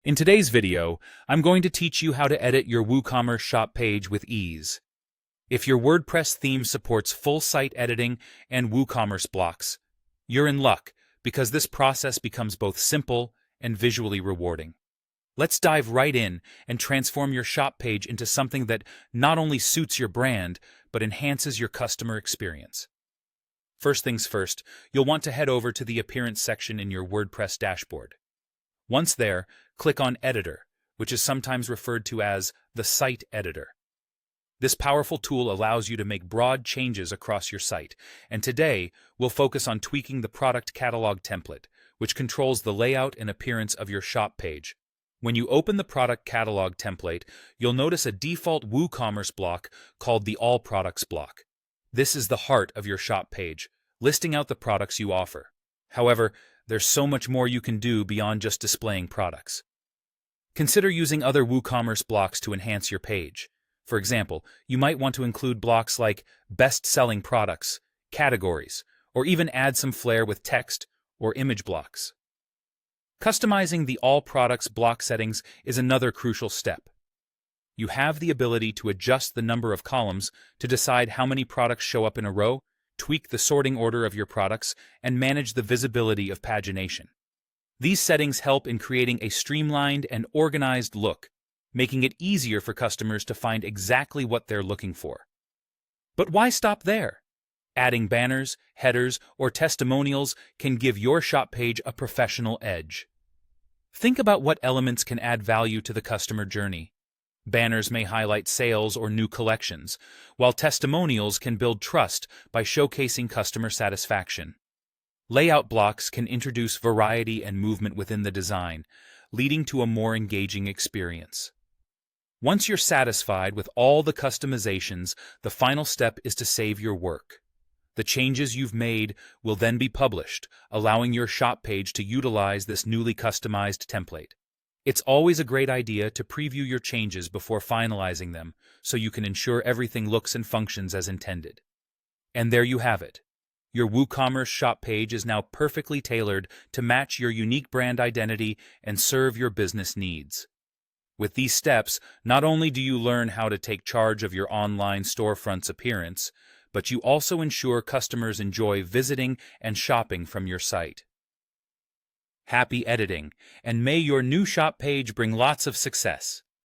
In today's video, I'm going to teach you how to edit your WooCommerce shop page with ease. If your WordPress theme supports full site editing and WooCommerce blocks, you're in luck because this process becomes both simple and visually rewarding. Let's dive right in and transform your shop page into something that not only suits your brand, but enhances your customer experience. First things first, you'll want to head over to the Appearance section in your WordPress dashboard. Once there, click on Editor, which is sometimes referred to as the Site Editor. This powerful tool allows you to make broad changes across your site, and today we'll focus on tweaking the product catalog template, which controls the layout and appearance of your shop page. When you open the product catalog template, you'll notice a default WooCommerce block called the All Products block. This is the heart of your shop page, listing out the products you offer. However, there's so much more you can do beyond just displaying products. Consider using other WooCommerce blocks to enhance your page. For example, you might want to include blocks like best-selling products, categories, or even add some flair with text or image blocks. Customizing the All Products block settings is another crucial step. You have the ability to adjust the number of columns to decide how many products show up in a row, tweak the sorting order of your products, and manage the visibility of pagination. These settings help in creating a streamlined and organized look, making it easier for customers to find exactly what they're looking for. But why stop there? Adding banners, headers, or testimonials can give your shop page a professional edge. Think about what elements can add value to the customer journey. Banners may highlight sales or new collections, while testimonials can build trust by showcasing customer satisfaction. Layout blocks can introduce variety and movement within the design, leading to a more engaging experience. Once you're satisfied with all the customizations, the final step is to save your work. The changes you've made will then be published, allowing your shop page to utilize this newly customized template. It's always a great idea to preview your changes before finalizing them, so you can ensure everything looks and functions as intended. And there you have it. Your WooCommerce shop page is now perfectly tailored to match your unique brand identity and serve your business needs. With these steps, not only do you learn how to take charge of your online storefront's appearance, but you also ensure customers enjoy visiting and shopping from your site. Happy editing, and may your new shop page bring lots of success.